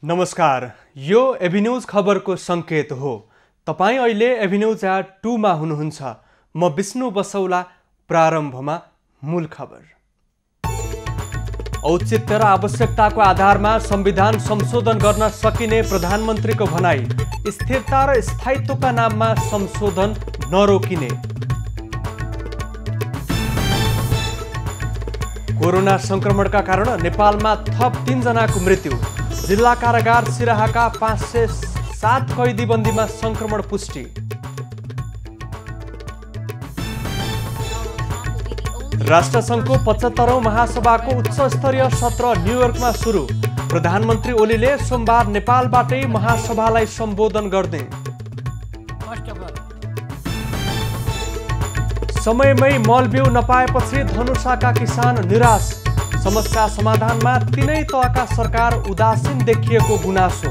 नमस्कार, यो एभिन्यूज खबरको संकेत हो। तपाईं अहिले एभिन्यूज एट 2 मा हुनुहुन्छ। म विष्णु बसौला। प्रारम्भमा मूल खबर। औचित्य र आवश्यकताको आधारमा संविधान संशोधन गर्न सकिने प्रधानमन्त्रीको भनाई। स्थिरता र स्थायित्वका नाममा संशोधन नरोकिने। कोरोना संक्रमणका कारण नेपालमा थप 3 जनाको मृत्यु। जिल्ला कारागार सिराहाका 507 कैदीबन्दीमा संक्रमण पुष्टि। राष्ट्रसङ्घको 75औं महासभाको उच्च स्तरीय सत्र न्युयोर्कमा सुरु। प्रधानमन्त्री ओलीले सोमबार नेपालबाटै महासभालाई सम्बोधन गर्ने। समयमै मलबिउ नपाएपछि धनुषाका किसान निराश। समस्या समाधानमा तीनै तहका सरकार उदासीन देखिएको गुनासो।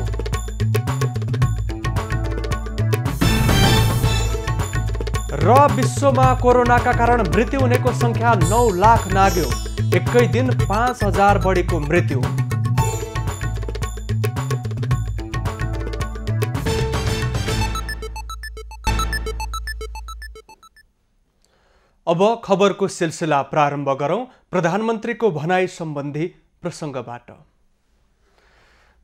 र विश्वमा कोरोनाका कारण मृत्यु हुनेको संख्या 9 लाख नाग्यो। एकै दिन 5000 बढीको मृत्यु। अब खबरको सिलसिला प्रारम्भ गरौं। प्रधानमन्त्रीको भनाई सम्बन्धी प्रसङ्गबाट।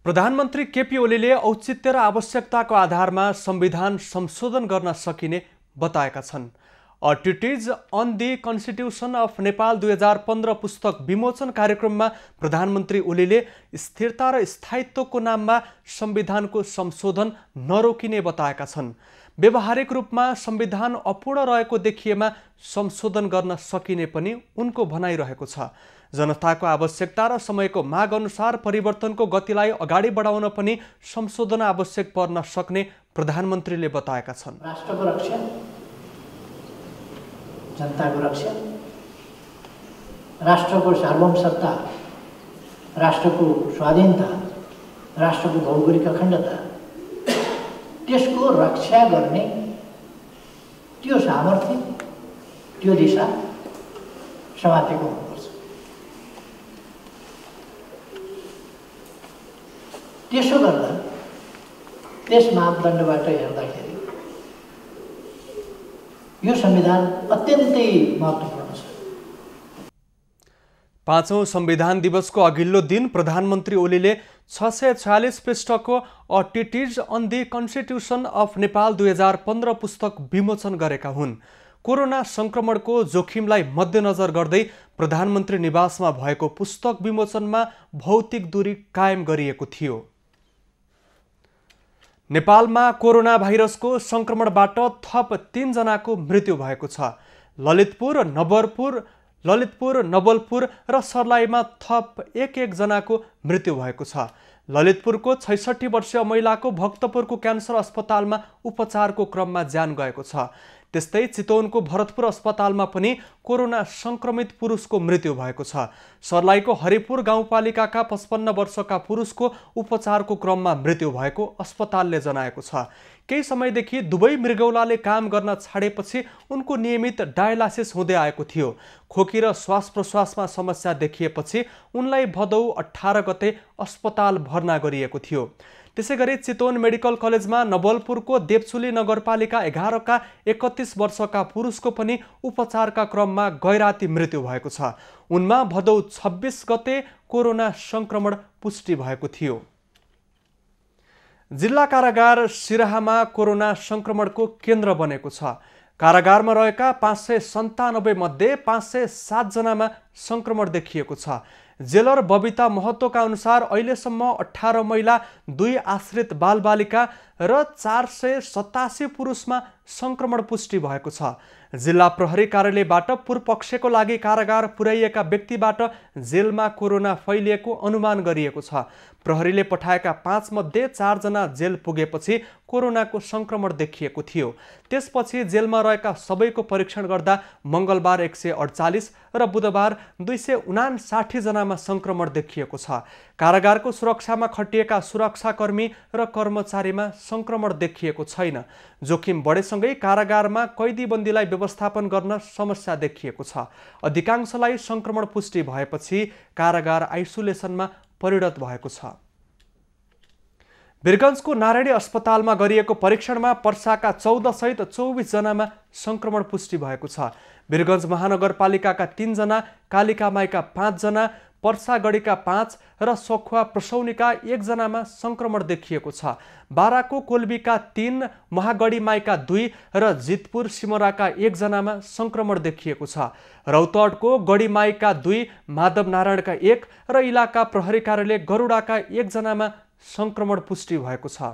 प्रधानमन्त्री केपी ओलीले औचित्य र आवश्यकताको आधारमा संविधान संशोधन गर्न सकिने बताएका छन्। A treatise on the constitution of Nepal 2015 पुस्तक विमोचन कार्यक्रममा प्रधानमन्त्री ओलीले स्थिरता र स्थायित्वको नाममा संविधानको संशोधन नरोकिने बताएका छन्। व्यावहारिक रूपमा संविधान अपूर्ण रहेको देखिएमा संशोधन गर्न सकिने पनि उनको भनाइरहेको छ। जनताको आवश्यकता र समयको माग अनुसार परिवर्तनको गतिलाई अगाडि बढाउन पनि संशोधन आवश्यक पर्न सक्ने प्रधानमन्त्रीले बताएका छन्। राष्ट्रको रक्षा, जनताको रक्षा, राष्ट्रको सार्वभौमसत्ता, राष्ट्रको स्वाधीनता, राष्ट्रको भौगोलिक अखण्डता, त्यसको रक्षा गर्ने त्यो सामर्थ्य, त्यो दिशा समातेको हुनुपर्छ। त्यसो गर्दा त्यस मापदण्डबाट हेर्दाखेरि यो संविधान अत्यन्तै महत्त्वपूर्ण छ। 5औं संविधान दिवसको अघिल्लो दिन प्रधानमन्त्री ओलीले 646 पृष्ठको a treatise on the constitution of Nepal 2015 पुस्तक विमोचन गरेका हुन्। कोरोना संक्रमणको जोखिमलाई मध्यनजर गर्दै प्रधानमन्त्री निवासमा भएको पुस्तक विमोचनमा भौतिक दूरी कायम गरिएको थियो। नेपालमा कोरोना भाइरसको संक्रमणबाट थप 3 जनाको मृत्यु भएको छ। ललितपुर, नवलपुर र सर्लाहीमा थप 1 जनाको मृत्यु भएको छ। ललितपुरको 66 वर्षीय महिलाको भक्तपुरको क्यान्सर अस्पतालमा उपचारको क्रममा ज्यान गएको छ। त्यस्तै चितवनको भरतपुर अस्पतालमा पनि कोरोना संक्रमित पुरुषको मृत्यु भएको छ। सर्लाहीको हरिपुर गाउँपालिकाका 55 वर्षका पुरुषको उपचारको क्रममा मृत्यु भएको अस्पतालले जनाएको छ। केही समयदेखि दुवै मृगौलाले काम गर्न छाडेपछि उनको नियमित डायलासिस हुँदै आएको थियो। खोकी र श्वास प्रश्वासमा समस्या देखिएपछि उनलाई भदौ 18 गते अस्पताल भर्ना गरिएको थियो। त्यसैगरी चितवन मेडिकल कलेजमा नवलपुरको देवचुली नगरपालिका 11 का 31 वर्षका पुरुषको पनि उपचारका क्रममा गैराती मृत्यु भएको छ। उनमा भदौ 26 गते कोरोना संक्रमण पुष्टि भएको थियो। जिल्ला कारागार सिराहामा कोरोना संक्रमणको केन्द्र बनेको छ। कारागारमा रहेका 597 मध्ये 507 जनामा संक्रमण देखिएको छ। जेलर बबिता महतोका अनुसार अहिलेसम्म 18 महिला, 2 आश्रित बालबालिका र 487 पुरुषमा संक्रमण पुष्टि भएको छ। जिल्ला प्रहरी कार्यालयबाट पूर्वपक्षको लागि कारागार पुर्याइएका व्यक्तिबाट जेलमा कोरोना फैलिएको अनुमान गरिएको छ। प्रहरीले पठाएका 5 मध्ये 4 जना जेल पुगेपछि कोरोनाको संक्रमण देखिएको थियो। त्यसपछि जेलमा रहेका सबैको परीक्षण गर्दा मंगलबार 148 र बुधबार 259 जनामा संक्रमण देखिएको छ। कारागारको सुरक्षामा खटिएका सुरक्षाकर्मी र कर्मचारीमा संक्रमण देखिएको छैन। जोखिम बढेसँगै कारागारमा कैदीबन्दीलाई व्यवस्थापन गर्न समस्या देखिएको छ। अधिकांशलाई संक्रमण पुष्टि भएपछि कारागार आइसोलेसनमा परिणत भएको छ। वीरगञ्जको नारायणी अस्पतालमा गरिएको परीक्षणमा पर्साका 14 सहित 24 जनामा संक्रमण पुष्टि भएको छ। वीरगञ्ज महानगरपालिकाका 3 जना, कालिकामाईका 5 जना, पर्सागढीका 5 र सखुवा प्रसौनीका 1 जनामा संक्रमण देखिएको छ। बाराको कोल्बीका 3, महागढीमाईका 2 र जितपुर सिमराका 1 जनामा संक्रमण देखिएको छ। रौतहटको गढीमाईका 2, माधव नारायणका 1 र इलाका प्रहरी कार्यालय गरुडाका 1 जनामा संक्रमण पुष्टि भएको छ।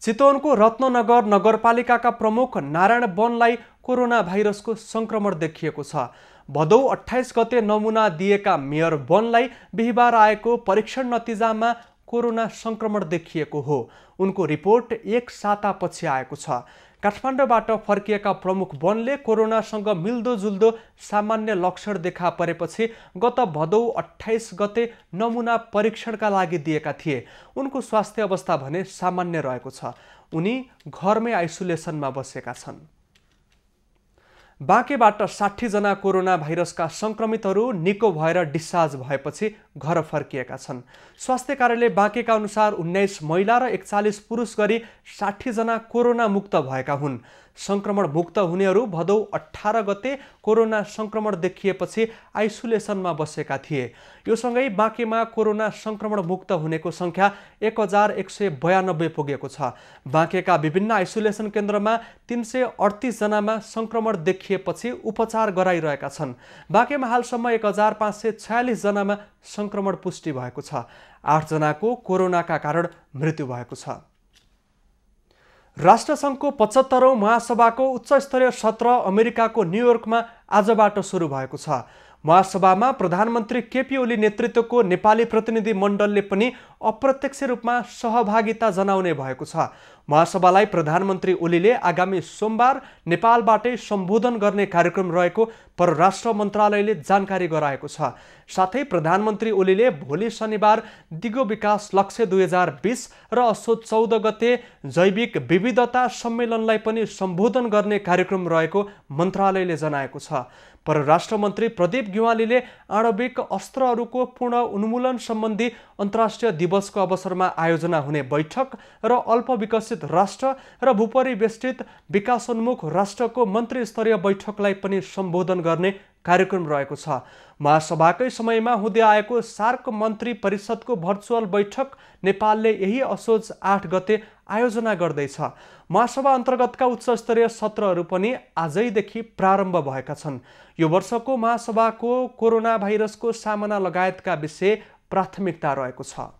चितवनको रत्ननगर नगरपालिकाका प्रमुख नारायण वनलाई कोरोना भाइरसको संक्रमण देखिएको छ। भदौ 28 गते नमुना दिएका मेयर वनलाई बिहिबार आएको परीक्षण नतिजामा कोरोना संक्रमण देखिएको हो। उनको रिपोर्ट 1 सातापछि आएको छ। काठमाडौँबाट फर्किएका प्रमुख वनले कोरोनासँग मिल्दोजुल्दो सामान्य लक्षण देखा परेपछि गत भदौ 28 गते नमुना परीक्षणका लागि दिएका थिए। उनको स्वास्थ्य अवस्था भने सामान्य रहेको छ। उनी घरमै आइसोलेसनमा बसेका छन्। बाँकेबाट 60 जना कोरोना भाइरसका संक्रमितहरू निको भएर डिस्चार्ज भएपछि घर फर्किएका छन्। स्वास्थ्य कार्यालय बाँकेका अनुसार 19 महिला र 41 पुरुष गरी 60 जना कोरोना मुक्त भएका हुन्। संक्रमण मुक्त हुनेहरू भदौ 18 गते कोरोना संक्रमण देखिएपछि आइसोलेसनमा बसेका थिए। यो सँगै बाँकेमा कोरोना संक्रमण मुक्त हुनेको संख्या 1192 पुगेको छ। बाँकेका विभिन्न आइसोलेसन केन्द्रमा 338 जनामा संक्रमण देखिएपछि उपचार गराइरहेका छन्। बाँकेमा हालसम्म 1546 जनामा संक्रमण पुष्टि भएको छ। 8 जनाको कोरोनाका कारण मृत्यु भएको छ। राष्ट्रसङ्घको 75औं महासभाको उच्चस्तरीय सत्र अमेरिकाको न्युयोर्कमा आजबाट सुरु भएको छ। महासभामा प्रधानमन्त्री केपी ओली नेतृत्वको नेपाली प्रतिनिधि मण्डलले पनि अप्रत्यक्ष रूपमा सहभागिता जनाउने भएको छ। महासभालाई प्रधानमन्त्री ओलीले आगामी सोमबार नेपालबाटै सम्बोधन गर्ने कार्यक्रम रहेको परराष्ट्र मन्त्रालयले जानकारी गराएको छ। साथै प्रधानमन्त्री ओलीले भोलि शनिबार दिगो विकास लक्ष्य 2020 र असोज 14 गते जैविक विविधता सम्मेलनलाई पनि सम्बोधन गर्ने कार्यक्रम रहेको मन्त्रालयले जनाएको छ। परराष्ट्र मन्त्री प्रदीप ग्यावालीले आणविक अस्त्रहरूको पूर्ण उन्मूलन सम्बन्धी अन्तर्राष्ट्रिय दिवसको अवसरमा आयोजना हुने बैठक र अल्पविकसित राष्ट्र र भूपरिवेष्टित विकासोन्मुख राष्ट्रको मन्त्री स्तरीय बैठकलाई पनि सम्बोधन गर्ने कार्यक्रम रहेको छ। महासभाकै समयमा हुँदै आएको सार्क मन्त्री परिषदको भर्चुअल बैठक नेपालले यही असोज 8 गते आयोजना गर्दैछ। महासभा अन्तर्गतका उच्चस्तरीय सत्रहरू पनि आजैदेखि प्रारम्भ भएका छन्। यो वर्षको महासभाको कोरोना भाइरसको सामना लगायतका विषय प्राथमिकता रहेको छ।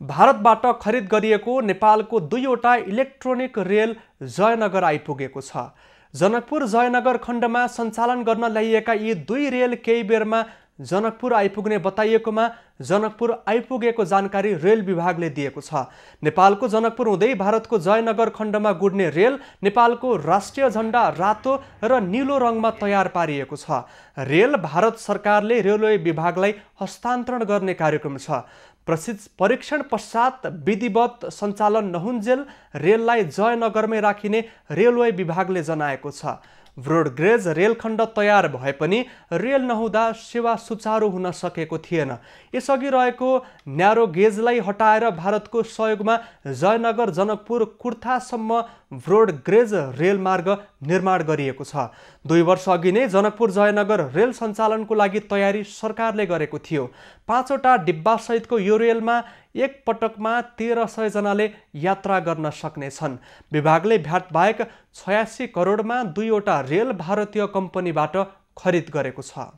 भारतबाट खरिद गरिएको नेपालको 2वटा इलेक्ट्रोनिक रेल जयनगर आइपुगेको छ। जनकपुर जयनगर खण्डमा सञ्चालन गर्न ल्याइएका यी 2 रेल केही बेरमा जनकपुर आइपुग्ने बताइएकोमा जनकपुर आइपुगेको जानकारी रेल विभागले दिएको छ। नेपालको जनकपुर हुँदै भारतको जयनगर खण्डमा गुड्ने रेल नेपालको राष्ट्रिय झण्डा रातो र नीलो रङमा तयार पारिएको छ। रेल भारत सरकारले रेलवे विभागलाई हस्तान्तरण गर्ने कार्यक्रम छ। परीक्षण पश्चात विधिवत सञ्चालन नहुन्जेल रेललाई जयनगरमै राखिने रेलवे विभागले जनाएको छ। ब्रोडगेज रेलखण्ड तयार भए पनि रेल नहुँदा सेवा सुचारू हुन सकेको थिएन। यसअघि रहेको न्यारो गेजलाई हटाएर भारतको सहयोगमा जयनगर जनकपुर कुर्थासम्म ब्रोडगेज रेलमार्ग निर्माण गरिएको छ। 2 वर्ष अघि नै जनकपुर जयनगर रेल सञ्चालनको लागि तयारी सरकारले गरेको थियो। 5वटा डिब्बा सहितको यो रेलमा एक पटकमा 1300 जनाले यात्रा गर्न सक्नेछन्। विभागले भ्याट बाहेक 86 करोडमा 2वटा रेल भारतीय कम्पनीबाट खरिद गरेको छ।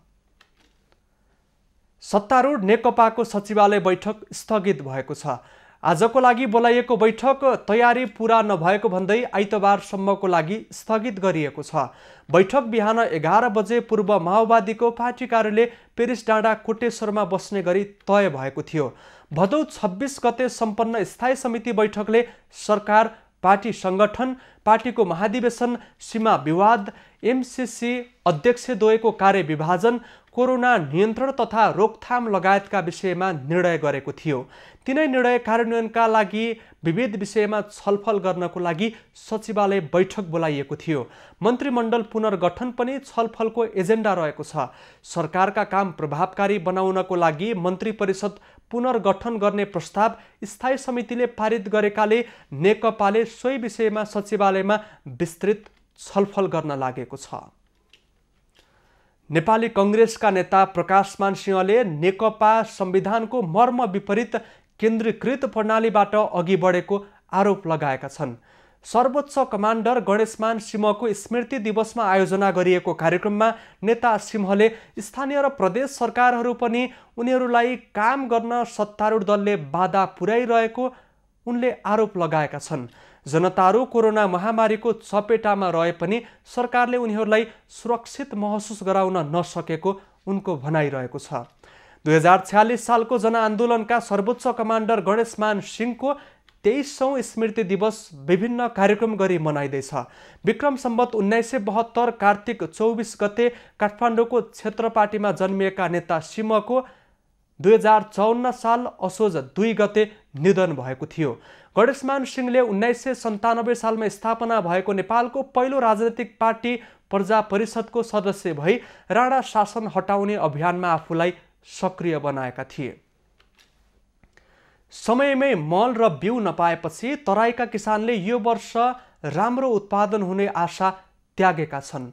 सत्तारूढ नेकपाको सचिवालय बैठक स्थगित भएको छ। आजको लागि बोलाइएको बैठक तयारी पूरा नभएको भन्दै आइतबारसम्मको लागि स्थगित गरिएको छ। बैठक बिहान 11 बजे पूर्व माओवादीको पार्टी कार्यालय पेरिस डाँडा कोटेश्वरमा बस्ने गरी तय भएको थियो। भदौ 26 गते सम्पन्न स्थायी समिति बैठकले सरकार, पार्टी संगठन, पार्टीको महाधिवेशन, सीमा विवाद, एमसीसी अध्यक्षद्वयको कार्यविभाजन, कोरोना नियन्त्रण तथा रोकथाम लगायतका विषयमा निर्णय गरेको थियो। तिनै निर्णय कार्यान्वयनका लागि विविध विषयमा छलफल गर्नको लागि सचिवालय बैठक बोलाइएको थियो। मन्त्रीमण्डल पुनर्गठन पनि छलफलको एजेन्डा रहेको छ। सरकारका काम प्रभावकारी बनाउनको लागि मन्त्री परिषद पुनर्गठन गर्ने प्रस्ताव स्थायी समितिले पारित गरेकाले नेकपाले सोही विषयमा सचिवालयमा विस्तृत छलफल गर्न लागेको छ। नेपाली कांग्रेसका नेता प्रकाशमान सिंहले नेकपा संविधानको मर्म विपरीत केन्द्रीकृत प्रणालीबाट अघि बढेको आरोप लगाएका छन्। सर्वोच्च कमान्डर गणेशमान सिंहको स्मृति दिवसमा आयोजना गरिएको कार्यक्रममा नेता सिंहले स्थानीय र प्रदेश सरकारहरू पनि उनीहरूलाई काम गर्न सत्तारूढ दलले बाधा पुर्याइरहेको उनले आरोप लगाएका छन्। जनताहरू कोरोना महामारीको चपेटामा रहे पनि सरकारले उनीहरूलाई सुरक्षित महसुस गराउन नसकेको उनको भनाइरहेको छ। 2046 सालको जनआन्दोलनका सर्वोच्च कमान्डर गणेशमान सिंहको 23औं स्मृति दिवस विभिन्न कार्यक्रम गरी मनाइँदैछ। विक्रम सम्वत 1972 कार्तिक 24 गते काठमाडौँको क्षेत्रपाटीमा जन्मिएका नेता सिंहको 2054 साल असोज 2 गते निधन भएको थियो। गणेशमान सिंहले 1997 सालमा स्थापना भएको नेपालको पहिलो राजनैतिक पार्टी प्रजा परिषदको सदस्य भई राणा शासन हटाउने अभियानमा आफूलाई सक्रिय बनाएका थिए। समयमै मल र बिउ नपाएपछि तराईका किसानले यो वर्ष राम्रो उत्पादन हुने आशा त्यागेका छन्।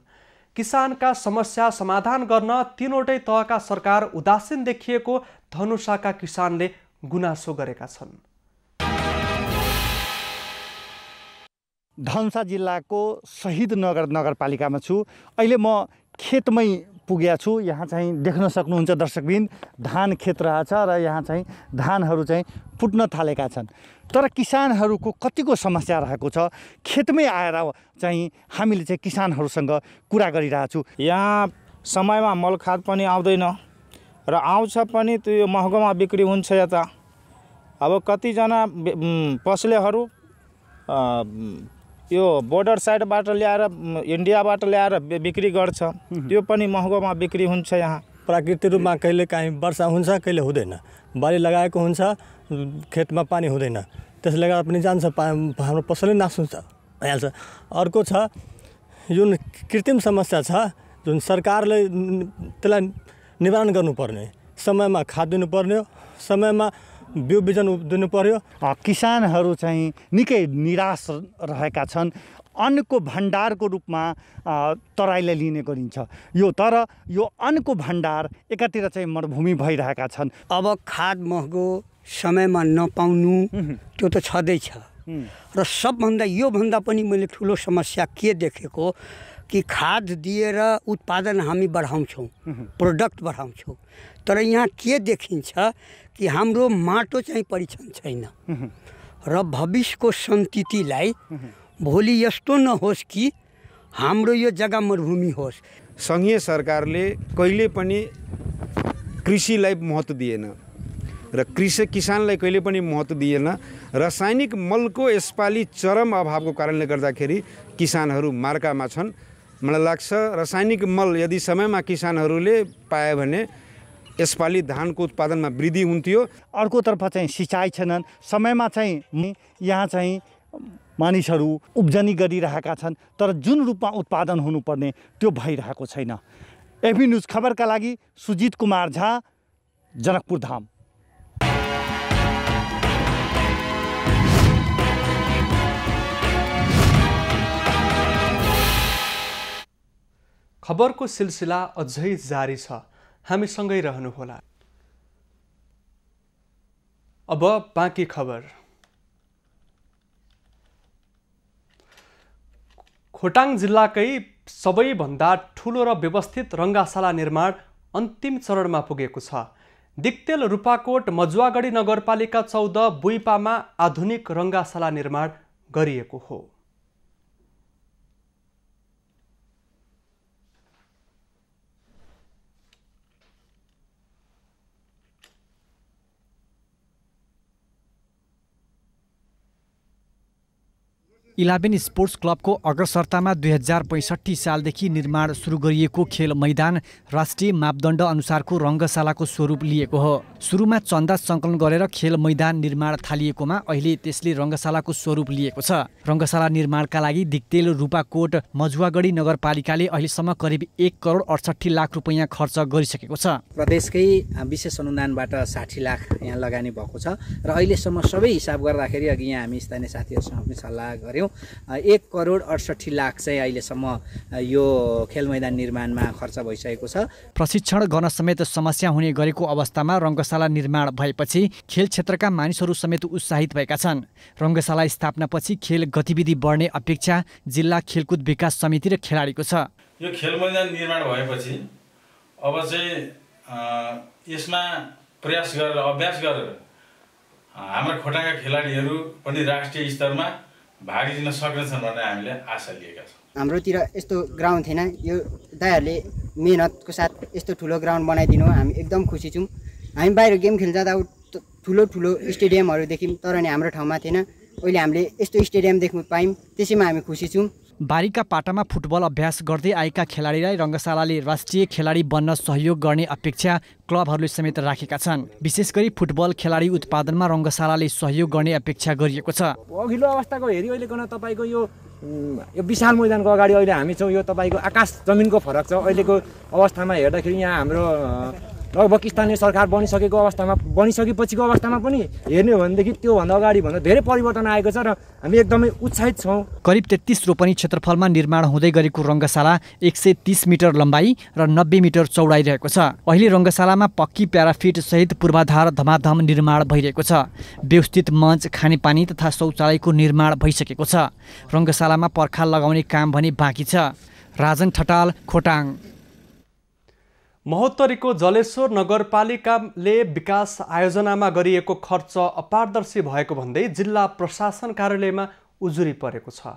किसानका समस्या समाधान गर्न तीनवटै तहका सरकार उदासीन देखिएको धनुषाका किसानले गुनासो गरेका छन्। धनुषा जिल्लाको शहीद नगरपालिकामा छु। अहिले म खेतमै पुगेको छु। यहाँ चाहिँ देख्न सक्नुहुन्छ दर्शकबिन, धान खेत रहेछ र यहाँ चाहिँ धानहरू चाहिँ फुट्न थालेका छन्। तर किसानहरूको कतिको समस्या रहेको छ, खेतमै आएर चाहिँ हामीले चाहिँ किसानहरूसँग कुरा गरिरहेछौँ। यहाँ समयमा मल खाद पनि आउँदैन र आउँछ पनि त्यो महँगोमा बिक्री हुन्छ। यता अब कतिजना पसलेहरू यो बोर्डर साइडबाट ल्याएर इन्डियाबाट ल्याएर बिक्री गर्छ, त्यो पनि महँगोमा बिक्री हुन्छ। यहाँ प्राकृतिक रूपमा कहिले काहीँ वर्षा हुन्छ, कहिले हुँदैन। बाली लगाएको हुन्छ, खेतमा पानी हुँदैन, त्यसले गर्दा पनि जान्छ, हाम्रो पसलै नाश हुन्छ हाल्छ। अर्को छ जुन कृत्रिम समस्या छ, जुन सरकारले त्यसलाई निवारण गर्नुपर्ने, समयमा खाद दिनुपर्ने, समयमा बिउ बिजन दिनु पर्यो। किसानहरू चाहिँ निकै निराश रहेका छन्। अन्नको भण्डारको रूपमा तराईलाई लिने गरिन्छ। तर यो अन्नको भण्डार एकातिर चाहिँ मरुभूमि भइरहेका छन्। अब खाद महँगो, समयमा नपाउनु, त्यो त छँदैछ। र सबभन्दा योभन्दा पनि मैले ठुलो समस्या के देखेको कि खाद दिएर उत्पादन हामी बढाउँछौँ, प्रोडक्ट बढाउँछौँ, तर यहाँ के देखिन्छ कि हाम्रो माटो चाहिँ परीक्षण छैन र भविष्यको सन्ततिलाई भोलि यस्तो नहोस् कि हाम्रो यो जग्गा मरुभूमि होस्। सङ्घीय सरकारले कहिले पनि कृषिलाई महत्त्व दिएन र किसानलाई कहिले पनि महत्त्व दिएन। रासायनिक मलको यसपालि चरम अभावको कारणले गर्दाखेरि किसानहरू मार्कामा छन्। मलाई लाग्छ रासायनिक मल यदि समयमा किसानहरूले पाए भने यसपालि धानको उत्पादनमा वृद्धि हुन्थ्यो। अर्कोतर्फ चाहिँ सिँचाइ छैनन्, समयमा चाहिँ यहाँ चाहिँ मानिसहरू उब्जनी गरिरहेका छन्, तर जुन रूपमा उत्पादन हुनुपर्ने त्यो भइरहेको छैन। एबी न्युज खबरका लागि सुजित कुमार झा, जनकपुर धाम। खबरको सिलसिला अझै जारी छ, हामीसँगै रहनुहोला। अब बाँकी खबर। खोटाङ जिल्लाकै सबैभन्दा ठुलो र व्यवस्थित रङ्गाशाला निर्माण अन्तिम चरणमा पुगेको छ। दिक्तेल रूपाकोट मजुवागढी नगरपालिका 14 बुइपामा आधुनिक रङ्गाशाला निर्माण गरिएको हो। 11 स्पोर्ट्स क्लबको अग्रसरतामा 2065 सालदेखि निर्माण सुरु गरिएको खेल मैदान राष्ट्रिय मापदण्ड अनुसारको रङ्गशालाको स्वरूप लिएको हो। सुरुमा चन्दा सङ्कलन गरेर खेल मैदान निर्माण थालिएकोमा अहिले त्यसले रङ्गशालाको स्वरूप लिएको छ। रङ्गशाला निर्माणका लागि दिक्तेल, रूपाकोट, मजुवागढी नगरपालिकाले अहिलेसम्म करिब 1 करोड 68 लाख रुपैयाँ खर्च गरिसकेको छ। प्रदेशकै विशेष अनुदानबाट 60 लाख यहाँ लगानी भएको छ र अहिलेसम्म सबै हिसाब गर्दाखेरि अघि यहाँ हामी स्थानीय साथीहरूसँग पनि सल्लाह गऱ्यौँ 1 करोड 68 लाख चाहिँ अहिलेसम्म यो खेल मैदान निर्माणमा खर्च भइसकेको छ। प्रशिक्षण गर्न समेत समस्या हुने गरेको अवस्थामा रङ्गशाला निर्माण भएपछि खेल क्षेत्रका मानिसहरू समेत उत्साहित भएका छन्। रङ्गशाला स्थापनापछि खेल गतिविधि बढ्ने अपेक्षा जिल्ला खेलकुद विकास समिति र खेलाडीको छ। यो खेल मैदान निर्माण भएपछि अब चाहिँ यसमा प्रयास गरेर अभ्यास गरेर हाम्रो खोटाङका खेलाडीहरू पनि राष्ट्रिय स्तरमा भाग लिन सक्नेछन् भन्ने हामीले आशा लिएका छौँ। हाम्रोतिर यस्तो ग्राउन्ड थिएन, यो दाइहरूले मेहनतको साथ यस्तो ठुलो ग्राउन्ड बनाइदिनु हामी एकदम खुसी छौँ। हामी बाहिर गेम खेल्न जाँदा ठुलो ठुलो स्टेडियमहरू देख्यौँ, तर नि हाम्रो ठाउँमा थिएन। अहिले हामीले यस्तो स्टेडियम देख्न पायौँ, त्यसैमा हामी खुसी छौँ। बारीका पाटामा फुटबल अभ्यास गर्दै आएका खेलाडीलाई रङ्गशालाले राष्ट्रिय खेलाडी बन्न सहयोग गर्ने अपेक्षा क्लबहरूले समेत राखेका छन्। विशेष गरी फुटबल खेलाडी उत्पादनमा रङ्गशालाले सहयोग गर्ने अपेक्षा गरिएको छ। अघिल्लो अवस्थाको हेरी अहिलेको तपाईँको यो विशाल मैदानको अगाडि अहिले हामी छौँ, यो तपाईँको आकाश जमिनको फरक छ। अहिलेको अवस्थामा हेर्दाखेरि यहाँ हाम्रो लगभग स्थानीय सरकार बनिसकेको अवस्थामा बनिसकेपछिको अवस्थामा पनि हेर्ने हो भनेदेखि त्योभन्दा अगाडि भन्दा धेरै परिवर्तन आएको छ र हामी एकदमै उत्साहित छौँ। करिब 33 रोपनी क्षेत्रफलमा निर्माण हुँदै गरेको रङ्गशाला 130 मिटर लम्बाइ र 90 मिटर चौडाइ रहेको छ। अहिले रङ्गशालामा पक्की प्याराफिट सहित पूर्वाधार धमाधम निर्माण भइरहेको छ। व्यवस्थित मञ्च, खानेपानी तथा शौचालयको निर्माण भइसकेको छ। रङ्गशालामा पर्खाल लगाउने काम भने बाँकी छ। राजन ठटाल, खोटाङ। महोत्तरीको जलेश्वर नगरपालिकाले विकास आयोजनामा गरिएको खर्च अपारदर्शी भएको भन्दै जिल्ला प्रशासन कार्यालयमा उजुरी परेको छ।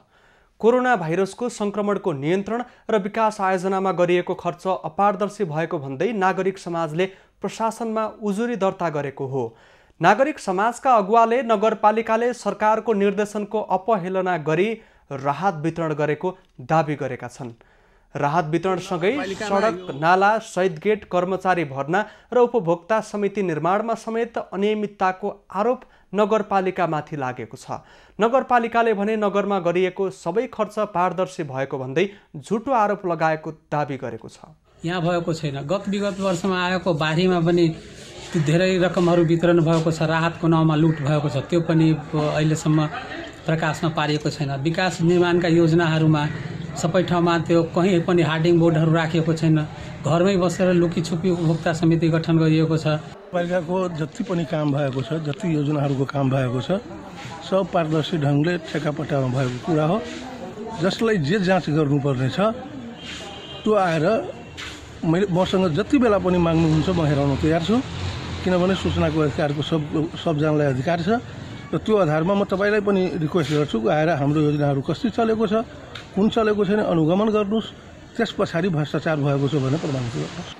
कोरोना भाइरसको संक्रमणको नियन्त्रण र विकास आयोजनामा गरिएको खर्च अपारदर्शी भएको भन्दै नागरिक समाजले प्रशासनमा उजुरी दर्ता गरेको हो। नागरिक समाजका अगुवाले नगरपालिकाले सरकारको निर्देशनको अपहेलना गरी राहत वितरण गरेको दाबी गरेका छन्। राहत वितरणसँगै सडक, नाला, शहीद गेट, कर्मचारी भर्ना र उपभोक्ता समिति निर्माणमा समेत अनियमितताको आरोप नगरपालिकामाथि लागेको छ। नगरपालिकाले भने नगरमा गरिएको सबै खर्च पारदर्शी भएको भन्दै झुटो आरोप लगाएको दाबी गरेको छ। यहाँ भएको छैन। विगत वर्षमा आएको बारीमा पनि धेरै रकमहरू वितरण भएको छ। राहतको नाउँमा लुट भएको छ, त्यो पनि अहिलेसम्म प्रकाशमा पारिएको छैन। विकास निर्माणका योजनाहरूमा सबै ठाउँमा त्यो कहीँ पनि हार्डिङ बोर्डहरू राखिएको छैन। घरमै बसेर लुकीछुपी उपभोक्ता समिति गठन गरिएको छ। पालिकाको जति पनि काम भएको छ, जति योजनाहरूको काम भएको छ, सब पारदर्शी ढङ्गले ठेक्कापट्टामा भएको कुरा हो। जसलाई जे जाँच गर्नुपर्ने छ त्यो आएर मसँग जति बेला पनि माग्नुहुन्छ म हेराउन तयार छु, किनभने सूचनाको अधिकारको सबजनालाई अधिकार छ र त्यो आधारमा म तपाईँलाई पनि रिक्वेस्ट गर्छु आएर हाम्रो योजनाहरू कसरी चलेको छ, कुन चलेको छैन अनुगमन गर्नुहोस्, त्यस पछाडि भ्रष्टाचार भएको छ भनेर प्रमाणित गर्नुहोस्।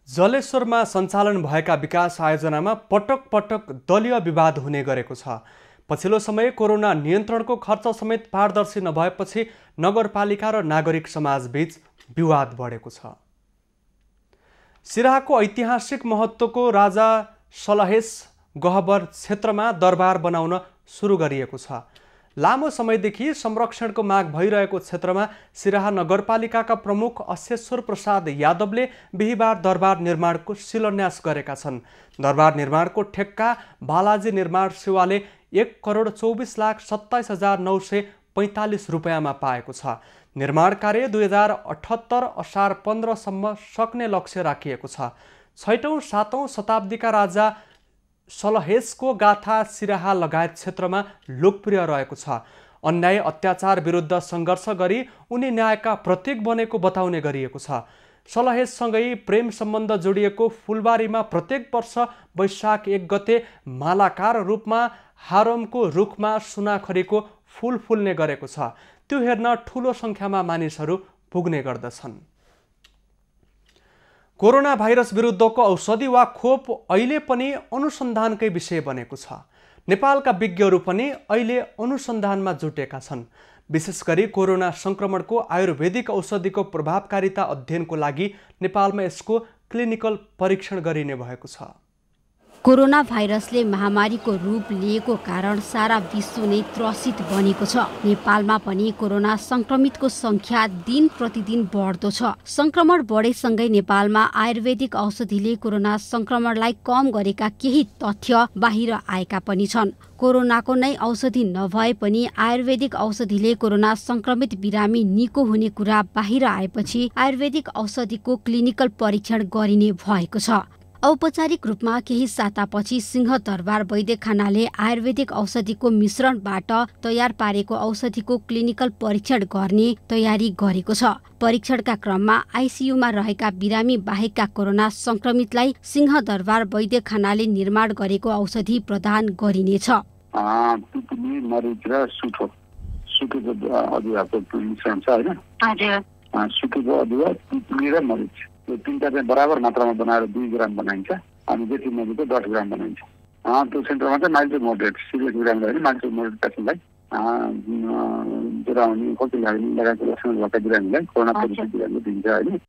जलेश्वरमा सञ्चालन भएका विकास आयोजनामा पटक पटक दलीय विवाद हुने गरेको छ। पछिल्लो समय कोरोना नियन्त्रणको खर्च समेत पारदर्शी नभएपछि नगरपालिका र नागरिक समाजबीच विवाद बढेको छ। सिराहाको ऐतिहासिक महत्त्वको राजा सलहेस गहबर क्षेत्रमा दरबार बनाउन सुरु गरिएको छ। लामो समयदेखि संरक्षणको माग भइरहेको क्षेत्रमा सिराहा नगरपालिकाका प्रमुख अशेश्वर प्रसाद यादवले बिहिबार दरबार निर्माणको शिलान्यास गरेका छन्। दरबार निर्माणको ठेक्का बालाजी निर्माण सेवाले 1,24,27,945 रुपियाँमा पाएको छ। निर्माण कार्य 2078 असार 15 सम्म सक्ने लक्ष्य राखिएको छ। 6औं 7औं शताब्दीका राजा सलहेसको गाथा सिराहा लगायत क्षेत्रमा लोकप्रिय रहेको छ। अन्याय अत्याचार विरुद्ध सङ्घर्ष गरी उनी न्यायका प्रतीक बनेको बताउने गरिएको छ। सलहेससँगै प्रेम सम्बन्ध जोडिएको फुलबारीमा प्रत्येक वर्ष वैशाख 1 गते मालाकार रूपमा हारमको रुखमा सुनाखरीको फूल फुल्ने गरेको छ। त्यो हेर्न ठूलो संख्यामा मानिसहरू पुग्ने गर्दछन्। कोरोना भाइरस विरुद्धको औषधि वा खोप अहिले पनि अनुसन्धानकै विषय बनेको छ। नेपालका विज्ञहरू पनि अहिले अनुसन्धानमा जुटेका छन्। विशेष गरी कोरोना संक्रमणको आयुर्वेदिक औषधिको प्रभावकारिता अध्ययनको लागि नेपालमा यसको क्लिनिकल परीक्षण गरिने भएको छ। कोरोना भाइरसले महामारीको रूप लिएको कारण सारा विश्व नै त्रसित बनेको छ। नेपालमा पनि कोरोना संक्रमितको संख्या दिन प्रतिदिन बढ्दो छ। संक्रमण बढेसँगै नेपालमा आयुर्वेदिक औषधिले कोरोना संक्रमणलाई कम गरेका केही तथ्य बाहिर आएका पनि छन्। कोरोनाको नै औषधि नभए पनि आयुर्वेदिक औषधिले कोरोना संक्रमित बिरामी निको हुने कुरा बाहिर आएपछि आयुर्वेदिक औषधिको क्लिनिकल परीक्षण गरिने भएको छ। औपचारिक रूपमा केही सातापछि सिंहदरबार वैद्यखानाले आयुर्वेदिक औषधिको मिश्रणबाट तयार पारेको औषधिको क्लिनिकल परीक्षण गर्ने तयारी गरेको छ। परीक्षणका क्रममा आइसियुमा रहेका बिरामी बाहेकका कोरोना संक्रमितलाई सिंहदरबार वैद्यखानाले निर्माण गरेको औषधि प्रदान गरिनेछ। त्यो तीनटा चाहिँ बराबर मात्रामा बनाएर 2 ग्राम बनाइन्छ अनि बेसी मजुको 10 ग्राम बनाइन्छ। त्यो सेन्टरमा चाहिँ माइल्ड टु मोडरेट सिरियस बिरामीलाई पनि माइल्ड टु मोडरेट पेसेन्टलाई ज्वरो आउने खोकी लाग्ने लगायतको लक्षण भएका बिरामीलाई कोरोना पोजिटिभ बिरामी दिन्छ होइन।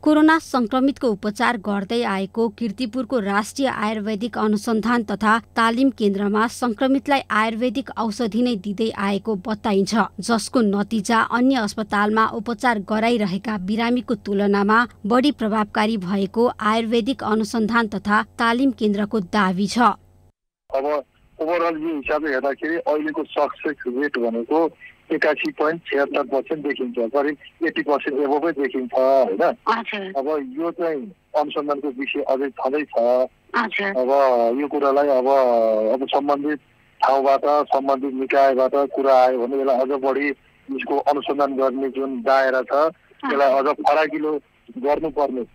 कोरोना संक्रमितको उपचार गर्दै आएको कीर्तिपुरको राष्ट्रिय आयुर्वेदिक अनुसन्धान तथा तालिम केन्द्रमा संक्रमितलाई आयुर्वेदिक औषधि नै दिँदै आएको बताइन्छ, जसको नतिजा अन्य अस्पतालमा उपचार गराइरहेका बिरामीको तुलनामा बढी प्रभावकारी भएको आयुर्वेदिक अनुसन्धान तथा तालिम केन्द्रको दावी छ। अब ओभरअल यो हिसाबले हेर्दाखेरि अहिलेको सक्सेस रेट भनेको 81.76% देखिन्छ, करिब 80% एभोभै देखिन्छ होइन। अब यो चाहिँ अनुसन्धानको विषय अझै छँदैछ। अब यो कुरालाई अब सम्बन्धित ठाउँबाट सम्बन्धित निकायबाट कुरा आयो भने यसलाई अझ बढी यसको अनुसन्धान गर्ने जुन दायरा छ त्यसलाई अझ फराकिलो गर्नुपर्ने।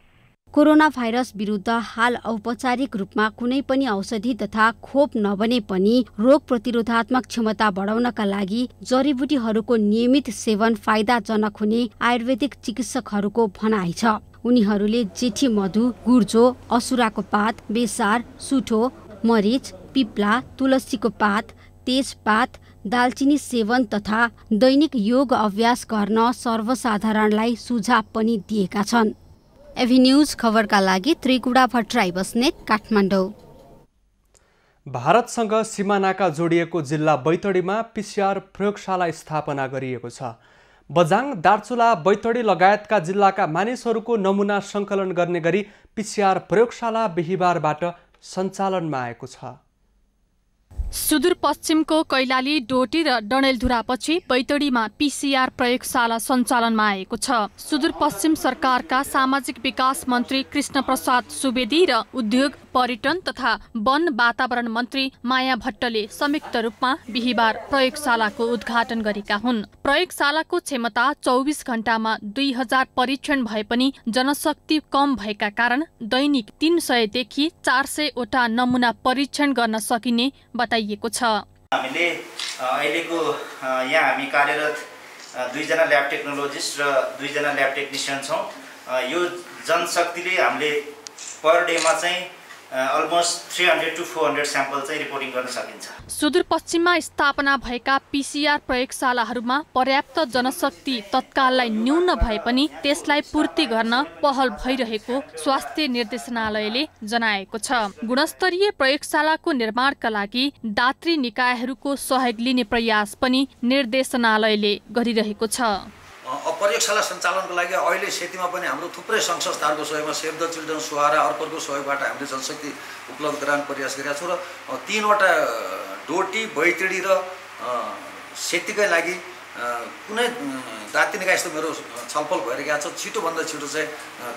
कोरोना भाइरस विरुद्ध हाल औपचारिक रूपमा कुनै पनि औषधि तथा खोप नबने पनि रोग प्रतिरोधात्मक क्षमता बढाउनका लागि जडीबुटीहरूको नियमित सेवन फाइदाजनक हुने आयुर्वेदिक चिकित्सकहरूको भनाइ छ। उनीहरूले जेठी मधु, गुर्जो, असुराको पात, बेसार, सुठो, मरिच, पिप्ला, तुलसीको पात, तेजपात, दालचिनी सेवन तथा दैनिक योग अभ्यास गर्न सर्वसाधारणलाई सुझाव पनि दिएका छन्। एभी न्यूज खबरका लागि त्रिकुडा भट्टराई बस्नेत, काठमाडौँ। भारतसँग सिमानाका जोडिएको जिल्ला बैतडीमा पीसीआर प्रयोगशाला स्थापना गरिएको छ। बझाङ, दार्चुला, बैतडी लगायतका जिल्लाका मानिसहरूको नमुना सङ्कलन गर्ने गरी पीसीआर प्रयोगशाला बिहिबारबाट सञ्चालनमा आएको छ। सुदूरपश्चिमको कैलाली, डोटी र डडेलधुरापछि बैतडीमा पीसीआर प्रयोगशाला सञ्चालनमा आएको छ। सुदूरपश्चिम सरकारका सामाजिक विकास मन्त्री कृष्ण प्रसाद सुवेदी र उद्योग, पर्यटन तथा वन वातावरण मन्त्री माया भट्टले संयुक्त रूपमा बिहिबार प्रयोगशालाको उद्घाटन गरेका हुन्। प्रयोगशालाको क्षमता 24 घण्टामा 2000 परीक्षण भए पनि जनशक्ति कम भएका कारण दैनिक 300 देखि 400 वटा नमुना परीक्षण गर्न सकिने बताइएको छ। हामीले अहिलेको यहाँ हामी कार्यरत 2 जना ल्याब टेक्नोलोजिस्ट र 2 जना ल्याब टेक्निशियन छौँ। यो जनशक्तिले हामीले पर डेमा चाहिँ अलमोस्ट 300 to 400 स्याम्पल चाहिँ रिपोर्टिङ गर्न सकिन्छ। सुदूरपश्चिममा स्थापना भएका पीसीआर प्रयोगशालाहरूमा पर्याप्त जनशक्ति तत्काललाई न्यून भए पनि त्यसलाई पूर्ति गर्न पहल भइरहेको स्वास्थ्य निर्देशनालयले जनाएको छ। गुणस्तरीय प्रयोगशालाको निर्माणका लागि दात्री निकायहरूको सहयोग लिने प्रयास पनि निर्देशनालयले गरिरहेको छ। प्रयोगशाला सञ्चालनको लागि अहिले सेतीमा पनि हाम्रो थुप्रै सङ्घ संस्थाहरूको सहयोगमा सेभ द चिल्ड्रन सुहारा अर्कोको सहयोगबाट हामीले जनशक्ति उपलब्ध गराउने प्रयास गरेका छौँ र 3वटा डोटी, बैतडी र सेतीकै लागि कुनै दात्री निकाय यस्तो मेरो छलफल भइरहेको छ। छिटोभन्दा छिटो चाहिँ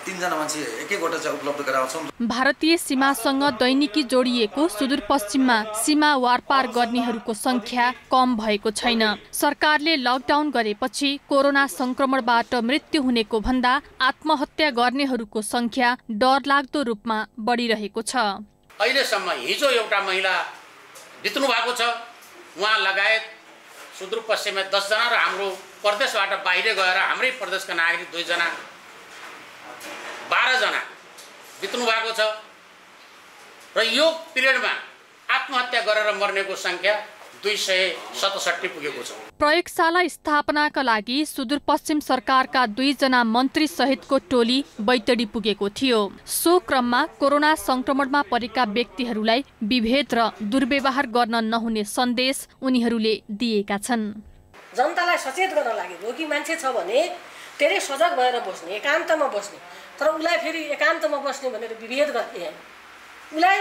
3 जना मान्छे एक-एकवटा चाहिँ उपलब्ध गराउँछौँ। भारतीय सीमासँग दैनिकी जोडिएको सुदूरपश्चिममा सीमा वारपार गर्नेहरूको संख्या कम भएको छैन। सरकारले लकडाउन गरेपछि कोरोना संक्रमणबाट मृत्यु हुनेको भन्दा आत्महत्या गर्नेहरूको संख्या डरलाग्दो रूपमा बढिरहेको छ। अहिलेसम्म हिजो एउटा महिला बित्नु भएको छ, उहाँ लगायत सुदूरपश्चिममा 10 जना र हाम्रो प्रदेशबाट बाहिर गएर हाम्रै प्रदेशका नागरिक 2 जना 12 जना बित्नु भएको छ र यो पिरियडमा आत्महत्या गरेर मर्नेको सङ्ख्या 267 पुगेको छ। प्रयोगशाला स्थापनाका लागि सुदूरपश्चिम सरकारका 2 जना मन्त्री सहितको टोली बैतडी पुगेको थियो। सो क्रममा कोरोना संक्रमणमा परेका व्यक्तिहरूलाई विभेद र दुर्व्यवहार गर्न नहुने सन्देश उनीहरूले दिएका छन्। जनतालाई सचेत गर्न लागि रोगी मान्छे छ भने धेरै सजग भएर बस्ने, एकान्तमा बस्ने, तर उसलाई फेरि एकान्तमा बस्ने भनेर विभेद गर्ने, उसलाई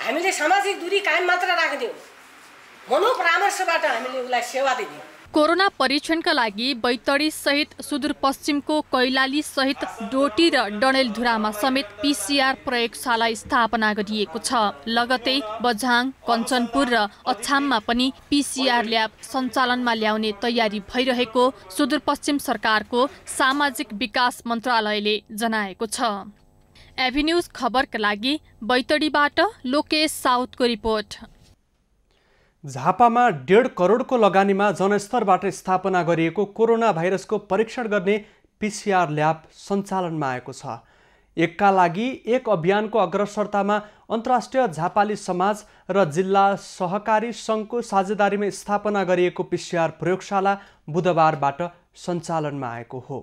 हामीले सामाजिक दूरी कायम मात्र राख्ने हो, मनोपरामर्शबाट हामीले उसलाई सेवा दिने। कोरोना परीक्षणका लागि बैतडी सहित सुदूरपश्चिमको कैलाली सहित डोटी र डडेलधुरामा समेत पीसीआर प्रयोगशाला स्थापना गरिएको छ। लगतै बझाङ, कञ्चनपुर र अछाममा पनि पीसीआर ल्याब सञ्चालनमा ल्याउने तयारी भइरहेको सुदूरपश्चिम सरकारको सामाजिक विकास मन्त्रालयले जनाएको छ। एभिन्यूज खबरका लागि बैतडीबाट लोकेश साउथको रिपोर्ट। झापामा 1.5 करोडको लगानीमा जनस्तरबाट स्थापना गरिएको कोरोना भाइरसको परीक्षण गर्ने पीसीआर ल्याब सञ्चालनमा आएको छ। एकका लागि एक अभियानको अग्रसरतामा अन्तर्राष्ट्रिय झापाली समाज र जिल्ला सहकारी सङ्घको साझेदारीमा स्थापना गरिएको पीसीआर प्रयोगशाला बुधबारबाट सञ्चालनमा आएको हो।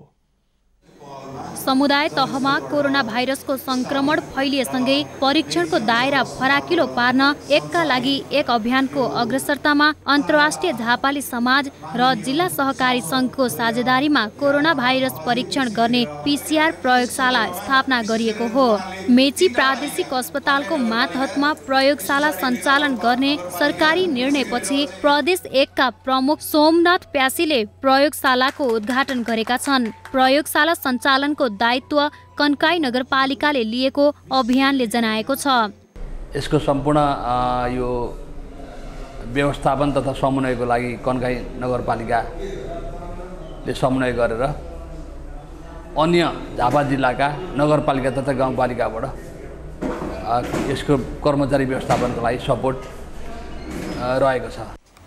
समुदाय तहमा कोरोना भाइरसको संक्रमण फैलिएसँगै परीक्षणको दायरा फराकिलो पार्न एकका लागि एक अभियानको अग्रसरतामा अन्तर्राष्ट्रिय झापाली समाज र जिल्ला सहकारी सङ्घको साझेदारीमा कोरोना भाइरस परीक्षण गर्ने पीसीआर प्रयोगशाला स्थापना गरिएको हो। मेची प्रादेशिक अस्पतालको मातहतमा प्रयोगशाला सञ्चालन गर्ने सरकारी निर्णयपछि प्रदेश 1 का प्रमुख सोमनाथ प्यासीले प्रयोगशालाको उद्घाटन गरेका छन्। प्रयोगशाला सञ्चालनको दायित्व कन्काई नगरपालिकाले लिएको अभियानले जनाएको छ। यसको सम्पूर्ण यो व्यवस्थापन तथा समन्वयको लागि कन्काई नगरपालिकाले समन्वय गरेर अन्य झापा जिल्लाका नगरपालिका तथा गाउँपालिकाबाट यसको कर्मचारी व्यवस्थापनको लागि सपोर्ट रहेको छ।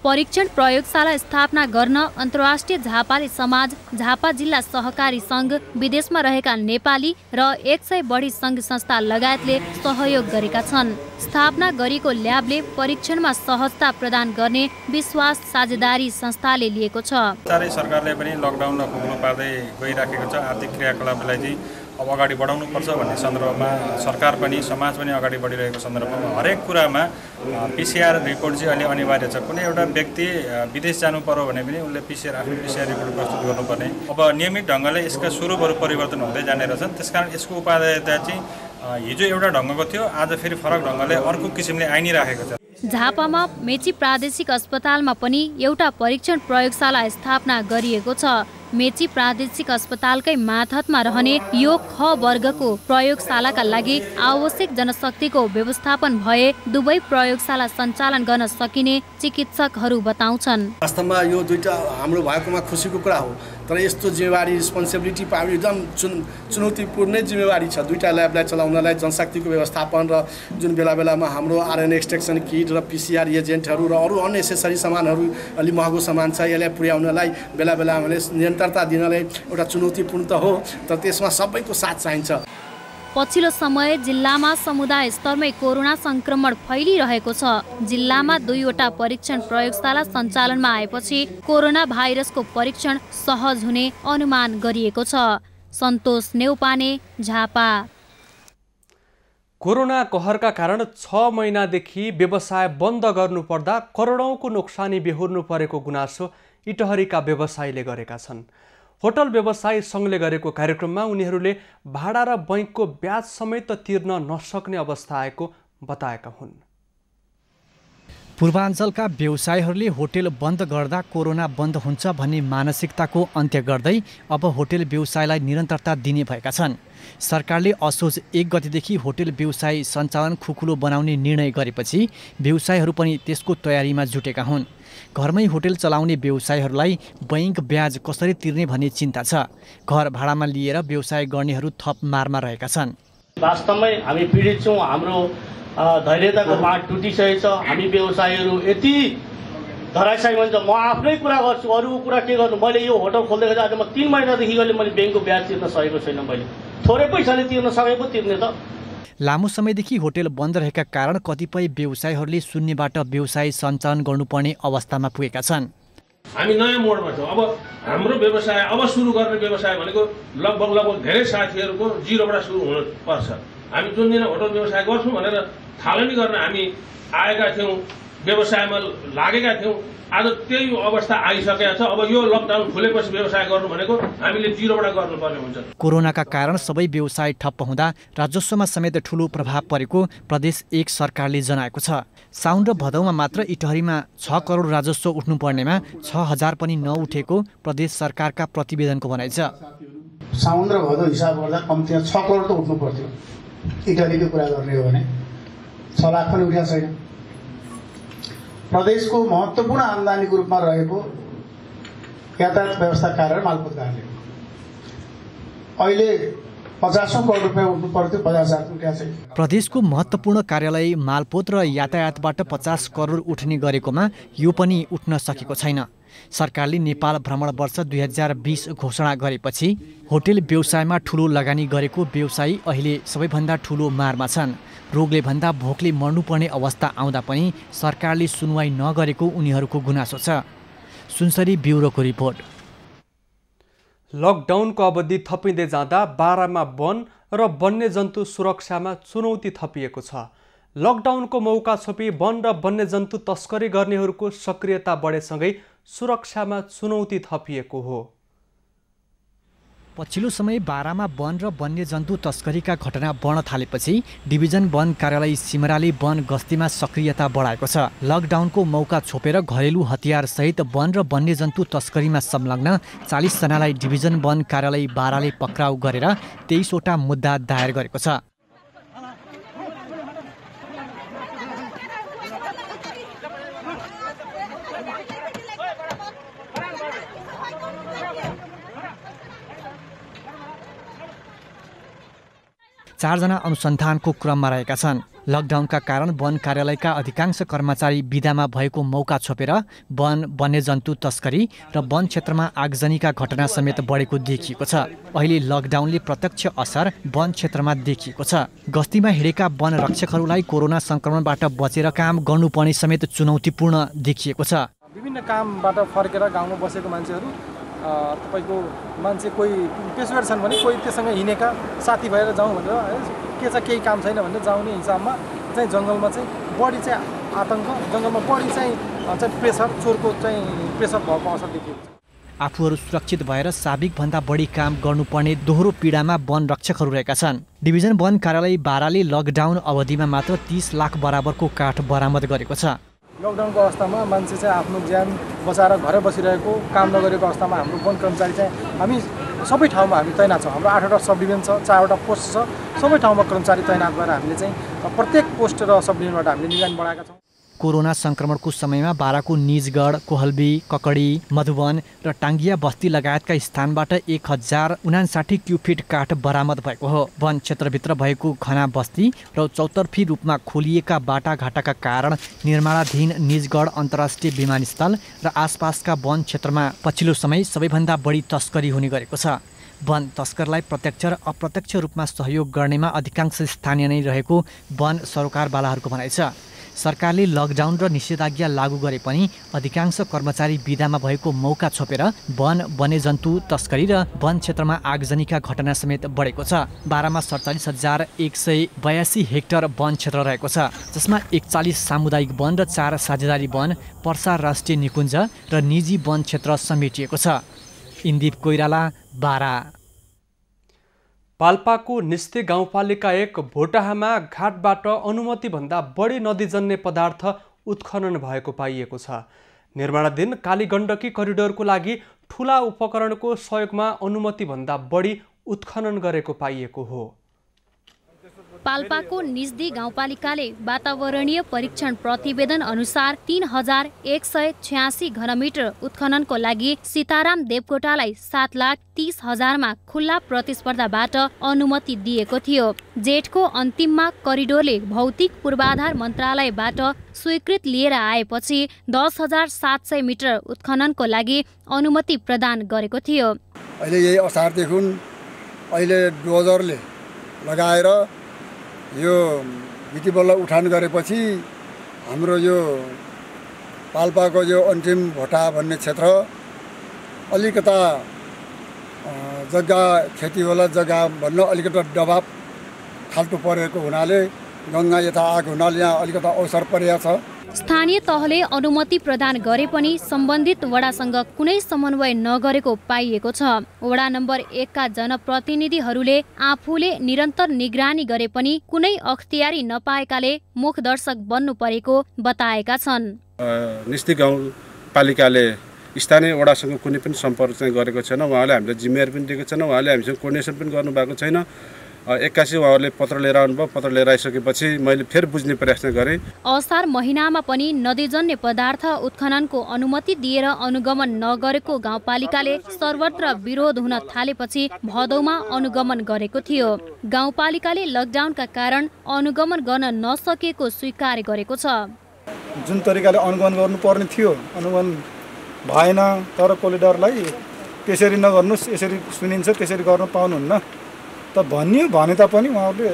परीक्षण प्रयोगशाला स्थापना गर्न अन्तर्राष्ट्रिय झापाली समाज, झापा जिल्ला सहकारी सङ्घ, विदेशमा रहेका नेपाली र 100 बढी सङ्घ संस्था लगायतले सहयोग गरेका छन्। स्थापना गरेको ल्याबले परीक्षणमा सहजता प्रदान गर्ने विश्वास साझेदारी संस्थाले लिएको छ। चारै सरकारले पनि लकडाउन खुकुलो पार्दै गइराखेको छ। आर्थिक क्रियाकलापलाई चाहिँ अब अगाडि बढाउनुपर्छ भन्ने सन्दर्भमा सरकार पनि समाज पनि अगाडि बढिरहेको सन्दर्भमा हरेक कुरामा पीसीआर रिपोर्ट चाहिँ अहिले अनिवार्य छ। कुनै एउटा व्यक्ति विदेश जानु पर्यो भने पनि उसले आफ्नो पीसीआर रिपोर्ट प्रस्तुत गर्नुपर्ने। अब नियमित ढङ्गले यसका स्वरूपहरू परिवर्तन हुँदै जाने रहेछन्। त्यसकारण यसको उपादेयता चाहिँ हिजो एउटा ढङ्गको थियो, आज फेरि फरक ढङ्गले अर्को किसिमले आइ नै राखेको छ। झापामा मेची प्रादेशिक अस्पतालमा पनि एउटा परीक्षण प्रयोगशाला स्थापना गरिएको छ। मेची प्रादेशिक अस्पतालकै मातहतमा रहने यो ख वर्गको प्रयोगशालाका लागि आवश्यक जनशक्तिको व्यवस्थापन भए दुवै प्रयोगशाला सञ्चालन गर्न सकिने चिकित्सकहरू बताउँछन्। वास्तवमा यो दुईटा हाम्रो भएकोमा खुसीको कुरा हो, तर यस्तो जिम्मेवारी रिस्पोन्सिबिलिटी पाउने एकदम चुनौतीपूर्ण जिम्मेवारी छ। दुईटा ल्याबलाई चलाउनलाई जनशक्तिको व्यवस्थापन र जुन बेला बेलामा हाम्रो आरएनए एक्सट्रेक्सन किट र पीसीआर एजेन्टहरू र अरू अननेसेसरी सामानहरू अलि महँगो सामान छ, यसलाई पुर्याउनलाई बेला बेला हामीले निरन्तरता दिनलाई एउटा चुनौतीपूर्ण त हो, तर त्यसमा सबैको साथ चाहिन्छ। पछिल्लो समय जिल्लामा समुदाय स्तरमै कोरोना संक्रमण फैलिरहेको छ। जिल्लामा 2वटा परीक्षण प्रयोगशाला सञ्चालनमा आएपछि कोरोना भाइरसको परीक्षण सहज हुने अनुमान गरिएको छ। सन्तोष नेउपाने, झापा। कोरोना कहरका कारण 6 महिनादेखि व्यवसाय बन्द गर्नुपर्दा करोडौँको नोक्सानी बेहोर्नु परेको गुनासो इटहरीका व्यवसायीले गरेका छन्। होटल व्यवसायी सङ्घले गरेको कार्यक्रममा उनीहरूले भाडा र बैंकको ब्याज समेत तिर्न नसक्ने अवस्था आएको बताएका हुन्। पूर्वाञ्चलका व्यवसायीहरूले होटेल बन्द गर्दा कोरोना बन्द हुन्छ भन्ने मानसिकताको अन्त्य गर्दै अब होटेल व्यवसायलाई निरन्तरता दिने भएका छन्। सरकारले असोज 1 गतेदेखि होटेल व्यवसाय सञ्चालन खुकुलो बनाउने निर्णय गरेपछि व्यवसायीहरू पनि त्यसको तयारीमा जुटेका हुन्। घरमै होटेल चलाउने व्यवसायीहरूलाई बैंक ब्याज कसरी तिर्ने भन्ने चिन्ता छ। घर भाडामा लिएर व्यवसाय गर्नेहरू थप मारमा रहेका छन्। वास्तवमै हामी पीडित छौँ। हाम्रो धैर्यताको बाँध टुटिसकेको छ। हामी व्यवसायीहरू यति धराशायी हुन्छ। म आफ्नै कुरा गर्छु, अरूको कुरा के गर्नु। मैले यो होटल खोल्दै आज म 3 महिनादेखि मैले बैंकको ब्याज तिर्न सकेको छैन। मैले थोरै पैसाले तिर्न सके पो तिर्ने त। लामो समयदेखि होटल बन्द रहेका कारण कतिपय व्यवसायीहरूले शून्यबाट व्यवसाय सञ्चालन गर्नुपर्ने अवस्थामा पुगेका छन्। हामी नयाँ मोडमा छौँ। अब हाम्रो व्यवसाय अब सुरु गर्ने व्यवसाय भनेको लगभग धेरै साथीहरूको जिरोबाट सुरु हुनुपर्छ। हामी जुन दिन होटल व्यवसाय गर्छौँ भनेर थालनी गर्न हामी आएका थियौँ, व्यवसायमा लागेका थियौँ। आज त्यही अवस्था आइसकेको छ। अब यो लकडाउन खुलेपछि व्यवसाय गर्नु भनेको हामीले जिरोबाट गर्नुपर्ने हुन्छ। कोरोनाका कारण सबै व्यवसाय ठप्प हुँदा राजस्वमा समेत ठूलो प्रभाव परेको प्रदेश 1 सरकारले जनाएको छ। साउन र भदौमा मात्र इटहरीमा 6 करोड राजस्व उठ्नुपर्नेमा 6000 पनि नउठेको प्रदेश सरकारका प्रतिवेदनको भनाइ छ। साउन र भदौ हिसाब गर्दा कम्तीमा 6 करोड त उठ्नु पर्थ्यो। इटहरीको कुरा गर्ने हो भने 6 लाख पनि उठेको छैन। प्रदेशको महत्त्वपूर्ण आम्दानीको रूपमा रहेको यातायात व्यवस्था कारण मालपोत कार्यालय अहिले 50 करोड रुपियाँ उठ्नु पर्थ्यो, 50,000 उठेको छैन। प्रदेशको महत्त्वपूर्ण कार्यालय मालपोत र यातायातबाट 50 करोड उठ्ने गरेकोमा यो पनि उठ्न सकेको छैन। सरकारले नेपाल भ्रमण वर्ष 2020 घोषणा गरेपछि होटल व्यवसायमा ठूलो लगानी गरेको व्यवसायी अहिले सबैभन्दा ठूलो मारमा छन्। रोगले भन्दा भोकले मर्नुपर्ने अवस्था आउँदा पनि सरकारले सुनवाई नगरेको उनीहरूको गुनासो छ। सुनसरी ब्युरोको रिपोर्ट। लकडाउनको अवधि थपिँदै जाँदा बारामा वन र वन्यजन्तु सुरक्षामा चुनौती थपिएको छ। लकडाउनको मौका छोपी वन र वन्यजन्तु तस्करी गर्नेहरूको सक्रियता बढेसँगै सुरक्षामा चुनौती थपिएको हो। पछिल्लो समय बारामा वन र वन्यजन्तु तस्करीका घटना बढ्न थालेपछि डिभिजन वन कार्यालय सिमराले वन गस्तीमा सक्रियता बढाएको छ। लकडाउनको मौका छोपेर घरेलु हतियार सहित वन र वन्यजन्तु तस्करीमा संलग्न 40 जनालाई डिभिजन वन कार्यालय बाराले पक्राउ गरेर 23 वटा मुद्दा दायर गरेको छ। चारजना अनुसन्धानको क्रममा रहेका छन्। लकडाउनका कारण वन कार्यालयका अधिकांश कर्मचारी बिदामा भएको मौका छोपेर वन वन्यजन्तु तस्करी र वन क्षेत्रमा आगजनीका घटना समेत बढेको देखिएको छ। अहिले लकडाउनले प्रत्यक्ष असर वन क्षेत्रमा देखिएको छ। गस्तीमा हिँडेका वन रक्षकहरूलाई कोरोना संक्रमणबाट बचेर काम गर्नुपर्ने समेत चुनौतीपूर्ण देखिएको छ। विभिन्न कामबाट फर्केर गाउँमा बसेको मान्छेहरू तपाईको मान्छे कोही पेसोगर छन् भने कोही त्योसँग हिँडेका साथी भएर जाउँ भनेर के छ केही काम छैन भनेर जाउने हिसाबमा चाहिँ जङ्गलमा चाहिँ बढी चाहिँ आतंक, जङ्गलमा बढी चाहिँ प्रेसर, चोरको चाहिँ प्रेसर भएको असर देखिएको छ। आफूहरू सुरक्षित भएर साबिकभन्दा बढी काम गर्नुपर्ने दोहोरो पीडामा वन रक्षकहरू रहेका छन्। डिभिजन वन कार्यालय बाराले लकडाउन अवधिमा मात्र 30 लाख बराबरको काठ बरामद गरेको छ। लकडाउनको अवस्थामा मान्छे चाहिँ आफ्नो ज्यान बचाएर घरै बसिरहेको, काम नगरेको अवस्थामा हाम्रो वन कर्मचारी चाहिँ हामी सबै ठाउँमा हामी तैनात छौँ। हाम्रो 8वटा सब डिभिजन छ, 4वटा पोस्ट छ। सबै ठाउँमा कर्मचारी तैनात गरेर हामीले चाहिँ प्रत्येक पोस्ट र सब डिभिजनबाट हामीले निगरानी बढाएका छौँ। कोरोना संक्रमणको समयमा बाराको निजगढ, कोहलबी, ककडी, मधुवन र टाङ्गिया बस्ती लगायतका स्थानबाट 1059 क्युफिट काठ बरामद भएको हो। वन क्षेत्रभित्र भएको घना बस्ती र चौतर्फी रूपमा खोलिएका बाटाघाटाका कारण निर्माणाधीन निजगढ अन्तर्राष्ट्रिय विमानस्थल र आसपासका वन क्षेत्रमा पछिल्लो समय सबैभन्दा बढी तस्करी हुने गरेको छ। वन तस्करलाई प्रत्यक्ष र अप्रत्यक्ष रूपमा सहयोग गर्नेमा अधिकांश स्थानीय नै रहेको वन सरोकारवालाहरूको भनाइ छ। सरकारले लकडाउन र निषेधाज्ञा लागू गरे पनि अधिकांश कर्मचारी बिदामा भएको मौका छोपेर वन वन्यजन्तु तस्करी र वन क्षेत्रमा आगजनीका घटना समेत बढेको छ। बारामा 47,182 हेक्टर वन क्षेत्र रहेको छ, जसमा 41 सामुदायिक वन र 4 साझेदारी वन, पर्सा राष्ट्रिय निकुञ्ज र निजी वन क्षेत्र समेटिएको छ। इन्दीप कोइराला, बारा। पाल्पाको निस्ते गाउँपालिका 1 भोटाहामा घाटबाट अनुमतिभन्दा बढी नदीजन्य पदार्थ उत्खनन भएको पाइएको छ। निर्माणाधीन कालीगण्डकी करिडोरको लागि ठूला उपकरणको सहयोगमा अनुमतिभन्दा बढी उत्खनन गरेको पाइएको हो। पाल्पाको निस्दी गाउँपालिकाले वातावरणीय परीक्षण प्रतिवेदन अनुसार 3186 घनमिटर उत्खननको लागि सीताराम देवकोटालाई 7,30,000 खुल्ला प्रतिस्पर्धाबाट अनुमति दिएको थियो। जेठको अन्तिममा करिडोरले भौतिक पूर्वाधार मन्त्रालयबाट स्वीकृत लिएर आएपछि 10,700 मिटर उत्खननको लागि अनुमति प्रदान गरेको थियो। अहिले यही असारदेखि अहिले डोजरले लगाएर यो विधिबल्ल उठान गरेपछि हाम्रो यो पाल्पाको यो अन्तिम भोटा भन्ने क्षेत्र अलिकता जग्गा खेतीवाला जग्गा भन्न अलिकता दबाब खाल्टो परेको हुनाले गङ्गा यता आएको हुनाले यहाँ अलिकता अवसर परेको छ। स्थानीय तहले अनुमति प्रदान गरे पनि सम्बन्धित वडासँग कुनै समन्वय नगरेको पाइएको छ। वडा नम्बर 1 का जनप्रतिनिधिहरूले आफूले निरन्तर निगरानी गरे पनि कुनै अख्तियारी नपाएकाले मुखदर्शक बन्नु परेको बताएका छन्। निस्ती गाउँपालिकाले स्थानीय वडासँग कुनै पनि सम्पर्क चाहिँ गरेको छैन। उहाँले हामीलाई जिम्मेवारी पनि दिएको छैन, उहाँले हामीसँग कोर्डिनेसन पनि गर्नुभएको छैन। 81 उहाँहरूले पत्र लिएर आउनुभयो। पत्र लिएर आइसकेपछि मैले फेरि बुझ्ने प्रयास गरेँ। असार महिनामा पनि नदीजन्य पदार्थ उत्खननको अनुमति दिएर अनुगमन नगरेको गाउँपालिकाले सर्वत्र विरोध हुन थालेपछि भदौमा अनुगमन गरेको थियो। गाउँपालिकाले लकडाउनका कारण अनुगमन गर्न नसकेको स्वीकार गरेको छ। जुन तरिकाले अनुगमन गर्नुपर्ने थियो अनुगमन भएन। तर कोलिडरलाई त्यसरी नगर्नुहोस्, यसरी सुनिन्छ, त्यसरी गर्न पाउनुहुन्न त भनियो भने तापनि उहाँहरूले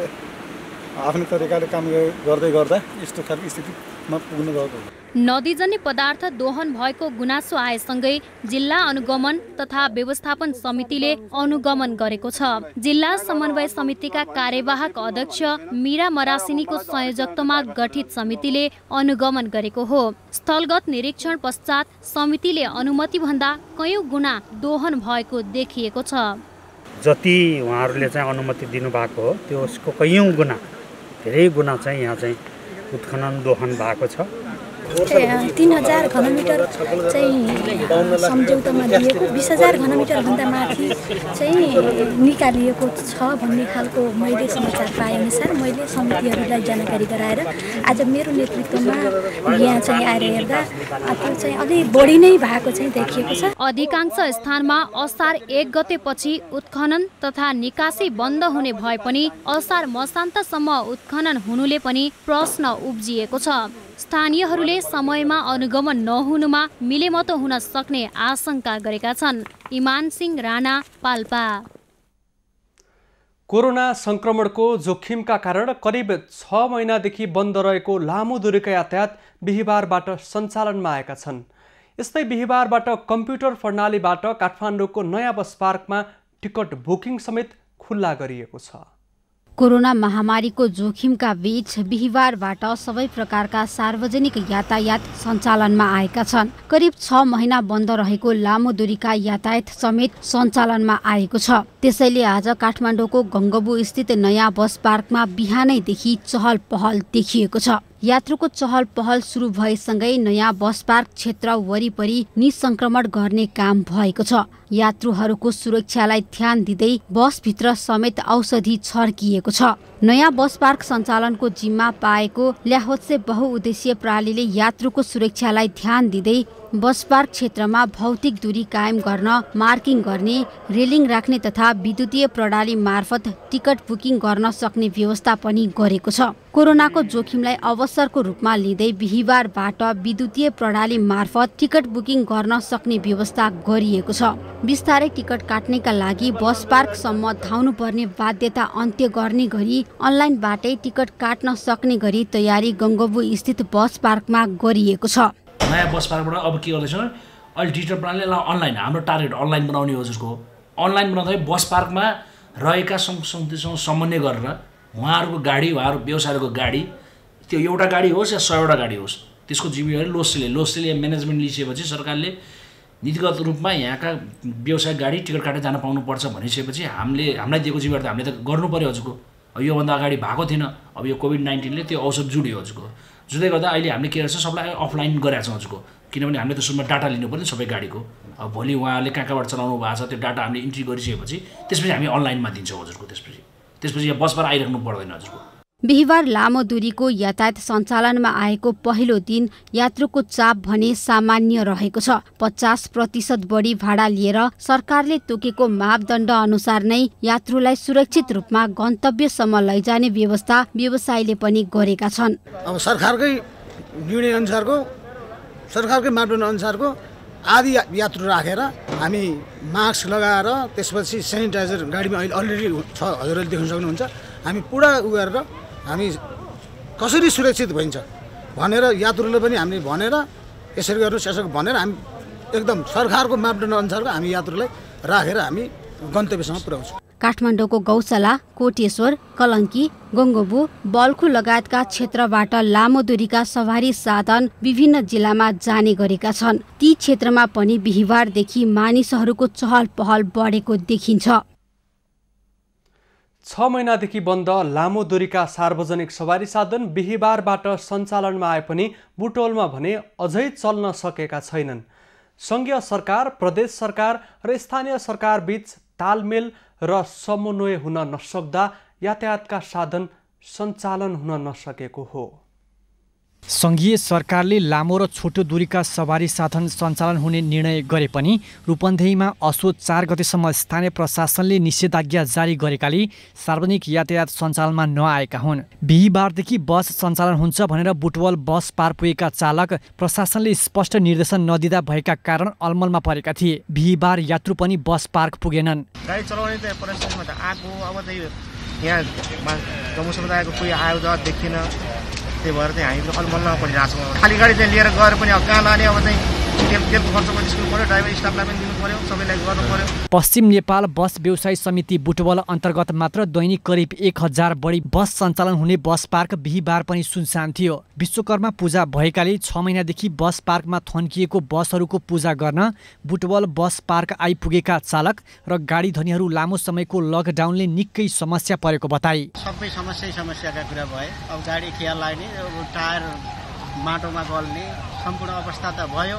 आफ्नो तरिकाले काम गर्दै गर्दा यस्तो खालको स्थितिमा पुग्नु गएको। नदीजन्य पदार्थ दोहन भएको गुनासो आएसँगै जिल्ला अनुगमन तथा व्यवस्थापन समितिले अनुगमन गरेको छ। जिल्ला समन्वय समितिका कार्यवाहक अध्यक्ष मीरा मरासिनीको संयोजकत्वमा गठित समितिले अनुगमन गरेको हो। स्थलगत निरीक्षण पश्चात समितिले अनुमति भन्दा कयौं गुना दोहन भएको देखिएको छ। जति उहाँहरूले चाहिँ अनुमति दिनुभएको हो त्यसको कयौं गुना, धेरै गुना चाहिँ यहाँ चाहिँ उत्खनन दोहन भएको छ। 3000 घनमिटर चाहिँ सम्झौतामा दिएको 20000 घनमिटर भन्दा माथि चाहिँ निकालिएको छ भन्ने खालको मैले समाचार पाएअनुसार मैले समितिहरूलाई जानकारी गराएर आज मेरो नेतृत्वमा यहाँ चाहिँ आएर हेर्दा त्यो चाहिँ अलि बढी नै भएको चाहिँ देखिएको छ। अधिकांश स्थानमा असार 1 गतेपछि उत्खनन तथा निकासी बन्द हुने भए पनि असार मसान्तसम्म उत्खनन हुनुले पनि प्रश्न उब्जिएको छ। स्थानीयहरूले समयमा अनुगमन नहुनुमा मिलेमतो हुन सक्ने आशंका गरेका छन्। इमान सिंह राणा, पाल्पा। कोरोना संक्रमणको जोखिमका कारण करिब 6 महिनादेखि बन्द रहेको लामो दूरीका यातायात बिहिबारबाट सञ्चालनमा आएका छन्। यस्तै बिहिबारबाट कम्प्युटर प्रणालीबाट काठमाडौँको नयाँ बस पार्कमा टिकट बुकिङ समेत खुल्ला गरिएको छ। कोरोना महामारीको जोखिमका बीच बिहिबारबाट सबै प्रकारका सार्वजनिक यातायात सञ्चालनमा आएका छन्। करिब 6 महिना बन्द रहेको लामो दूरीका यातायात समेत सञ्चालनमा आएको छ। त्यसैले आज काठमाडौँको गङ्गबु स्थित नयाँ बस पार्कमा बिहानैदेखि चहल पहल देखिएको छ। यात्रुको चहल पहल सुरु भएसँगै नयाँ बस पार्क क्षेत्र वरिपरि निसंक्रमण गर्ने काम भएको छ। यात्रुहरूको सुरक्षालाई ध्यान दिँदै बसभित्र समेत औषधि छर्किएको छ। नयाँ बस पार्क सञ्चालनको जिम्मा पाएको ल्याहोत्से बहुउद्देश्य प्रणालीले यात्रुको सुरक्षालाई ध्यान दिँदै बस पार्क क्षेत्रमा भौतिक दूरी कायम गर्न मार्किङ गर्ने, रेलिङ राख्ने तथा विद्युतीय प्रणाली मार्फत टिकट बुकिङ गर्न सक्ने व्यवस्था पनि गरेको छ। कोरोनाको जोखिमलाई अवसरको रूपमा लिँदै बिहिबारबाट विद्युतीय प्रणाली मार्फत टिकट बुकिङ गर्न सक्ने व्यवस्था गरिएको छ। बिस्तारै टिकट काट्नेका लागि बस पार्कसम्म धाउनुपर्ने बाध्यता अन्त्य गर्ने गरी अनलाइनबाटै टिकट काट्न सक्ने गरी तयारी गङ्गबु स्थित बस पार्कमा गरिएको छ। नयाँ बस पार्कबाट अब के गर्दैछ अहिले डिजिटल प्रणालीलाई अनलाइन, हाम्रो टार्गेट अनलाइन बनाउने हो। जसको अनलाइन बनाउँदा बस पार्कमा रहेका सङ्घसँग समन्वय गरेर उहाँहरूको गाडी, उहाँहरू व्यवसायहरूको गाडी, त्यो एउटा गाडी होस् या 100वटा गाडी होस्, त्यसको जिम्मेवारी लोसले म्यानेजमेन्ट लिइसकेपछि सरकारले नीतिगत रूपमा यहाँका व्यवसायिक गाडी टिकट काटेर जान पाउनुपर्छ भनिसकेपछि हामीलाई दिएको जिम्मेवारी त हामीले त गर्नु पर्यो। हजुरको योभन्दा अगाडि भएको थिएन। अब यो कोभिड-19ले त्यो अवसर जुड्यो। हजुरको जुट्दै गर्दा अहिले हामीले के गर्छ सबलाई अफलाइन गरेका छौँ हजुरको, किनभने हामीले त सुरुमा डाटा लिनु पर्ने सबै गाडीको। अब भोलि उहाँहरूले कहाँबाट चलाउनु भएको छ त्यो डाटा हामीले इन्ट्री गरिसकेपछि त्यसपछि हामी अनलाइनमा दिन्छौँ हजुरको। त्यसपछि यहाँ बसबाट आइराख्नु पर्दैन हजुरको। बिहिबार लामो दूरीको यातायात सञ्चालनमा आएको पहिलो दिन यात्रुको चाप भने सामान्य रहेको छ। 50% बढी भाडा लिएर सरकारले तोकेको मापदण्ड अनुसार नै यात्रुलाई सुरक्षित रूपमा गन्तव्यसम्म लैजाने व्यवस्था व्यवसायीले पनि गरेका छन्। अब सरकारकै निर्णय अनुसारको, सरकारकै मापदण्ड अनुसारको आदि यात्रु राखेर हामी मास्क लगाएर त्यसपछि सेनिटाइजर गाडीमा अहिले अलरेडी छ, हजुरले देख्न सक्नुहुन्छ। हामी पुरा गरेर हामी कसरी सुरक्षित भइन्छ भनेर यात्रुले पनि हामीले भनेर यसरी गर्नुहोस् यसरी भनेर हामी एकदम सरकारको मापदण्ड अनुसारको हामी यात्रुलाई राखेर हामी गन्तव्यसम्म पुर्याउँछौँ। काठमाडौँको गौशाला, कोटेश्वर, कलङ्की, गङ्गोबु, बल्खु लगायतका क्षेत्रबाट लामो दूरीका सवारी साधन विभिन्न जिल्लामा जाने गरेका छन्। ती क्षेत्रमा पनि बिहिबारदेखि मानिसहरूको चहल पहल बढेको देखिन्छ। 6 महिनादेखि बन्द लामो दूरीका सार्वजनिक सवारी साधन बिहिबारबाट सञ्चालनमा आए पनि बुटवलमा भने अझै चल्न सकेका छैनन्। सङ्घीय सरकार, प्रदेश सरकार र स्थानीय सरकार बीच तालमेल र समन्वय हुन नसक्दा यातायातका साधन सञ्चालन हुन नसकेको हो। सङ्घीय सरकारले लामो र छोटो दूरीका सवारी साधन सञ्चालन हुने निर्णय गरे पनि रूपन्देहीमा असोज 4 गतेसम्म स्थानीय प्रशासनले निषेधाज्ञा जारी गरेकाले सार्वजनिक यातायात सञ्चालनमा नआएका हुन्। बिहिबारदेखि बस सञ्चालन हुन्छ भनेर बुटवल बस पार पुगेका चालक प्रशासनले स्पष्ट निर्देशन नदिँदा भएका कारण अलमलमा परेका थिए। बिहिबार यात्रु पनि बस पार्क पुगेनन्। गाडी चलाउने त परिस्थितिमा त आएको अब त यहाँ गाउँ समुदायको कोही आयो देखिन, त्यही भएर चाहिँ हामी अलमल्ल परिरहेको छौँ। खाली गाडी चाहिँ लिएर गएर पनि अब कहाँ लाने, अब चाहिँ तेलको खर्च पनि दिनु पर्यो, ड्राइभर स्टाफलाई पनि दिनु पर्यो, सबैलाई गर्नु पर्यो। पश्चिम नेपाल बस व्यवसायी समिति बुटवल अन्तर्गत मात्र दैनिक करिब 1000 बढी बस सञ्चालन हुने बस पार्क बिहिबार पनि सुनसान थियो। विश्वकर्मा पूजा भएकाले 6 महिनादेखि बस पार्कमा थन्किएको बसहरूको पूजा गर्न बुटवल बस पार्क आइपुगेका चालक र गाडी धनीहरू लामो समयको लकडाउनले निकै समस्या परेको बताए। सबै समस्याका कुरा भए। अब गाडी ख्याल लाग्ने, टायर माटोमा गल्ने सम्पूर्ण अवस्था त भयो,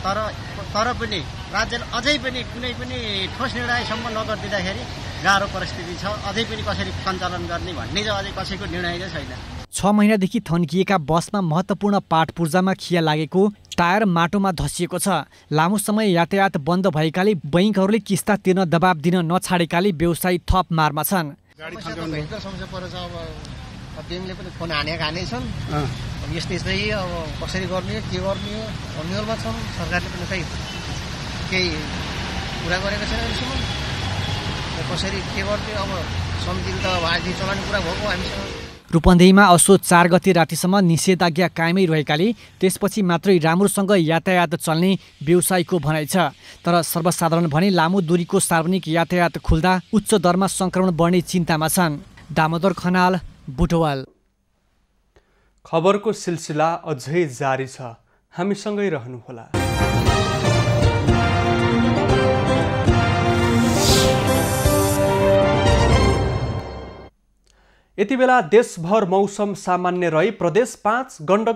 तर पनि राज्यले अझै पनि कुनै पनि ठोस निर्णयसम्म नगरिदिँदाखेरि गाह्रो परिस्थिति छ। अझै पनि कसरी सञ्चालन गर्ने भन्ने चाहिँ अझै कसैको निर्णय नै छैन। 6 महिनादेखि थन्किएका बसमा महत्त्वपूर्ण पाट पूर्जामा खिया लागेको, टायर माटोमा धसिएको छ। लामो समय यातायात बन्द भएकाले बैंकहरूले किस्ता तिर्न दबाब दिन नछाडेकाले व्यवसायी थप मारमा छन्। गाडी थन्काउने समस्या परेछ। अब ब्याङ्कले पनि फोन हानेका छन्। यस्तै चाहिँ अब कसरी गर्ने, के गर्ने अन्यलमा छन्। सरकारले पनि खै केही कुरा गरेको छैन अहिलेसम्म। कसरी के गर्ने, अब समितिले त आज चलाउने कुरा भएको हामीसँग। रूपन्देहीमा असोज 4 गते रातिसम्म निषेधाज्ञा कायमै रहेकाले त्यसपछि मात्रै राम्रोसँग यातायात चल्ने व्यवसायीको भनाइ छ। तर सर्वसाधारण भने लामो दूरीको सार्वजनिक यातायात खुल्दा उच्च दरमा सङ्क्रमण बढ्ने चिन्तामा छन्। दामोदर खनाल, बुटवल। खबरको सिलसिला अझै जारी छ, हामीसँगै रहनुहोला। यति बेला देशभर मौसम सामान्य रही प्रदेश 5 गण्डकी